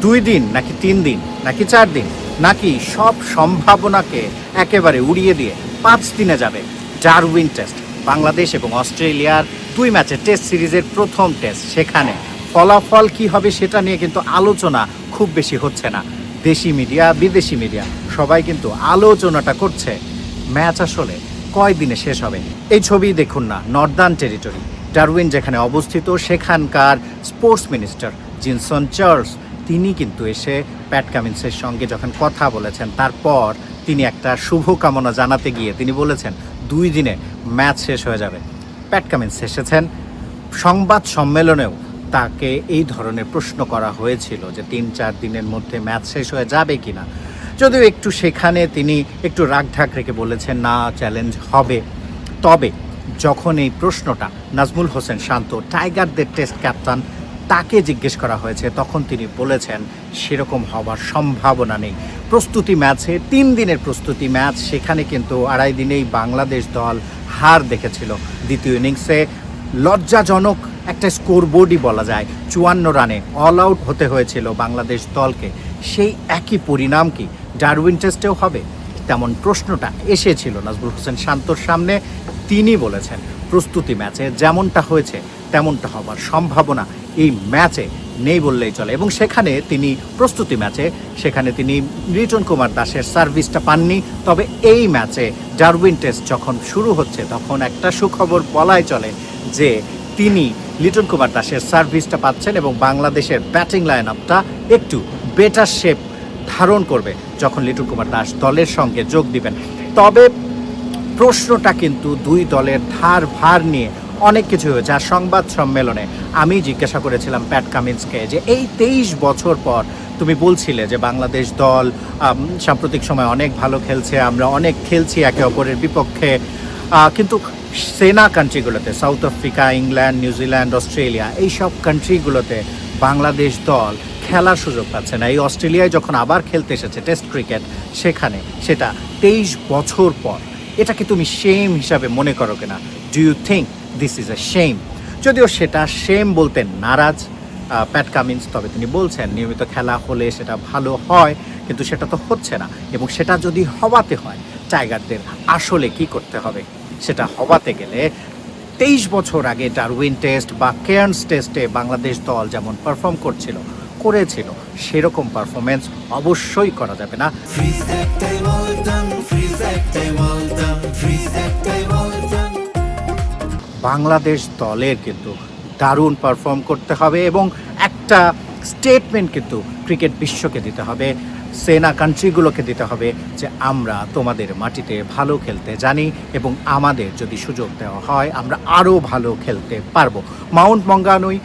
2 দিন নাকি 3 দিন নাকি 4 দিন, নাকি সব সম্ভাবনাকে একেবারে উড়িয়ে দিয়ে 5 দিনে যাবে ডারউইন টেস্ট? বাংলাদেশ এবং অস্ট্রেলিয়ার 2 ম্যাচের টেস্ট সিরিজের প্রথম টেস্ট, সেখানে ফলাফল কি হবে সেটা নিয়ে কিন্তু আলোচনা খুব বেশি হচ্ছে না। দেশি মিডিয়া, বিদেশি মিডিয়া সবাই কিন্তু আলোচনাটা করছে ম্যাচ আসলে কয় দিনে শেষ হবে। এই ছবি দেখুন না, নর্দার্ন টেরিটরি, ডারউইন যেখানে অবস্থিত, সেখানকার স্পোর্টস মিনিস্টার জিনসন চার্লস তিনি কিন্তু এসে প্যাট কামিন্সের সঙ্গে যখন কথা বলেছেন, তারপর তিনি একটা শুভকামনা জানাতে গিয়ে তিনি বলেছেন 2 দিনে ম্যাচ শেষ হয়ে যাবে। প্যাট কামিন্স এসেছেন, সংবাদ সম্মেলনেও তাকে এই ধরনের প্রশ্ন করা হয়েছিল যে 3-4 দিনের মধ্যে ম্যাচ শেষ হয়ে যাবে কিনা, যদিও একটু সেখানে তিনি একটু রাগঢাক রেখে বলেছেন না, চ্যালেঞ্জ হবে। তবে যখন এই প্রশ্নটা নাজমুল হোসেন শান্ত, টাইগারদের টেস্ট ক্যাপ্টেন, তাকে জিজ্ঞেস করা হয়েছে, তখন তিনি বলেছেন সেরকম হওয়ার সম্ভাবনা নেই। প্রস্তুতি ম্যাচে 3 দিনের প্রস্তুতি ম্যাচ, সেখানে কিন্তু 2.5 দিনেই বাংলাদেশ দল হার দেখেছিল। দ্বিতীয় ইনিংসে লজ্জাজনক একটা স্কোর বোর্ডই বলা যায়, 54 রানে অল আউট হতে হয়েছিল বাংলাদেশ দলকে। সেই একই পরিণাম কি ডারউইন টেস্টেও হবে? তেমন প্রশ্নটা এসেছিল নাজমুল হোসেন শান্তর সামনে। তিনি বলেছেন প্রস্তুতি ম্যাচে যেমনটা হয়েছে তেমনটা হবার সম্ভাবনা এই ম্যাচে নেই বললেই চলে। এবং সেখানে তিনি প্রস্তুতি ম্যাচে সেখানে তিনি লিটন কুমার দাসের সার্ভিসটা পাননি। তবে এই ম্যাচে ডারউইন টেস্ট যখন শুরু হচ্ছে, তখন একটা সুখবর বলাই চলে যে তিনি লিটন কুমার দাসের সার্ভিসটা পাচ্ছেন এবং বাংলাদেশের ব্যাটিং লাইন আপটা একটু বেটার শেপ ধারণ করবে যখন লিটন কুমার দাস দলের সঙ্গে যোগ দিবেন। তবে প্রশ্নটা কিন্তু 2 দলের ধার ভার নিয়ে অনেক কিছু হয়েছে। আর সংবাদ সম্মেলনে আমি জিজ্ঞাসা করেছিলাম প্যাট কামিন্সকে যে এই 23 বছর পর তুমি বলছিলে যে বাংলাদেশ দল সাম্প্রতিক সময় অনেক ভালো খেলছে, আমরা অনেক খেলছি একে অপরের বিপক্ষে, কিন্তু সেনা কান্ট্রিগুলোতে, south Africa, England, New Zealand, Australia, এই সব কান্ট্রিগুলোতে বাংলাদেশ দল খেলার সুযোগ পাচ্ছে না। এই অস্ট্রেলিয়ায় যখন আবার খেলতে এসেছে টেস্ট ক্রিকেট, সেখানে সেটা 23 বছর পর। এটাকে তুমি শেম হিসাবে মনে করো কিনা? Do you think this is a shame? যদিও সেটা শেম বলতে নারাজ প্যাট কামিন্স, তবে তিনি বলছেন নিয়মিত খেলা হলে সেটা ভালো হয়, কিন্তু সেটা তো হচ্ছে না। এবং সেটা যদি হওয়াতে হয়, টাইগারদের আসলে কি করতে হবে? সেটা হওয়াতে গেলে 23 বছর আগে ডারউইন টেস্ট বা কেয়ার্নস টেস্টে বাংলাদেশ দল যেমন পারফর্ম করেছিল সেরকম পারফরমেন্স অবশ্যই করা যাবে না। বাংলাদেশ দলের কিন্তু দারুণ পারফর্ম করতে হবে এবং একটা স্টেটমেন্ট কিন্তু ক্রিকেট বিশ্বকে দিতে হবে, সেনা কান্ট্রিগুলোকে দিতে হবে যে আমরা তোমাদের মাটিতে ভালো খেলতে জানি এবং আমাদের যদি সুযোগ দেওয়া হয় আমরা আরও ভালো খেলতে পারবো। মাউন্ট মঙ্গানুই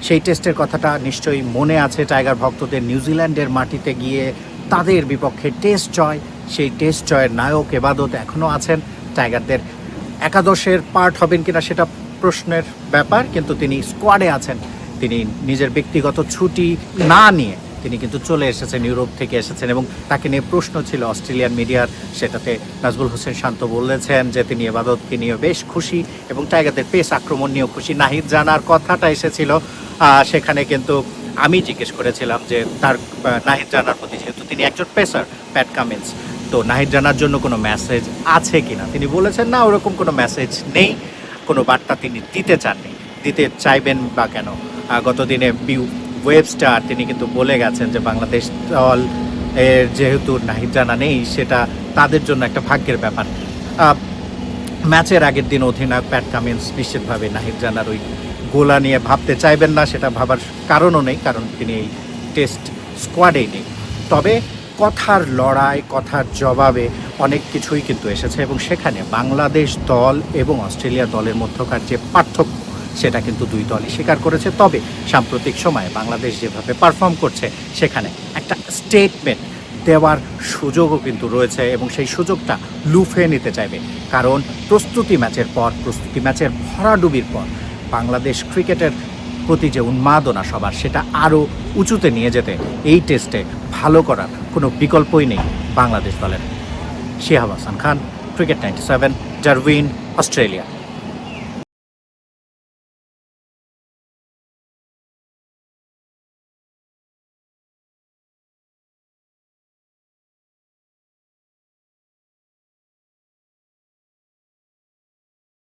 সেই টেস্টের কথাটা নিশ্চয়ই মনে আছে টাইগার ভক্তদের। নিউজিল্যান্ডের মাটিতে গিয়ে তাদের বিপক্ষে টেস্ট জয়, সেই টেস্ট জয়ের নায়ক এবাদত এখনও আছেন। টাইগারদের একাদশের পার্ট হবেন কিনা সেটা প্রশ্নের ব্যাপার, কিন্তু তিনি স্কোয়াডে আছেন। তিনি নিজের ব্যক্তিগত ছুটি না নিয়ে তিনি কিন্তু চলে এসেছেন, ইউরোপ থেকে এসেছেন এবং তাকে নিয়ে প্রশ্ন ছিল অস্ট্রেলিয়ান মিডিয়ার। সেটাতে নাজমুল হোসেন শান্ত বলেছেন যে তিনি এবাদতকে নিয়ে বেশ খুশি এবং টাইগারদের পেস আক্রমণ নিয়েও খুশি। নাহিদ রানার কথাটা এসেছিল, সেখানে কিন্তু আমি জিজ্ঞেস করেছিলাম যে তার নাহিদ রানার প্রতি, যেহেতু তিনি একজন পেসার প্যাট কামিন্স, তো নাহিদ রানার জন্য কোনো মেসেজ আছে কিনা। তিনি বলেছেন না, ওরকম কোনো মেসেজ নেই, কোনো বার্তা তিনি দিতে চাননি, দিতে চাইবেন বা কেন। গতদিনে ওয়েবস্টার তিনি কিন্তু বলে গেছেন যে বাংলাদেশ দল এর যেহেতু নাহিদ রানা নেই, সেটা তাদের জন্য একটা ভাগ্যের ব্যাপার। ম্যাচের আগের দিন অধিনায়ক প্যাট কামিন্স নিশ্চিতভাবে নাহিদ রানার ওই গোলা নিয়ে ভাবতে চাইবেন না, সেটা ভাবার কারণও নেই, কারণ তিনি এই টেস্ট স্কোয়াডেই নেই। তবে কথার লড়াই, কথার জবাবে অনেক কিছুই কিন্তু এসেছে এবং সেখানে বাংলাদেশ দল এবং অস্ট্রেলিয়া দলের মধ্যকার যে পার্থক্য সেটা কিন্তু 2 দলই স্বীকার করেছে। তবে সাম্প্রতিক সময়ে বাংলাদেশ যেভাবে পারফর্ম করছে, সেখানে একটা স্টেটমেন্ট দেওয়ার সুযোগও কিন্তু রয়েছে এবং সেই সুযোগটা লুফে নিতে চাইবে। কারণ প্রস্তুতি ম্যাচের ভরাডুবির পর বাংলাদেশ ক্রিকেটের প্রতি যে উন্মাদনা সবার, সেটা আরও উঁচুতে নিয়ে যেতে এই টেস্টে ভালো করার কোনো বিকল্পই নেই বাংলাদেশ দলের। Shihab Hasan Khan, cricket 97, Darwin, Australia.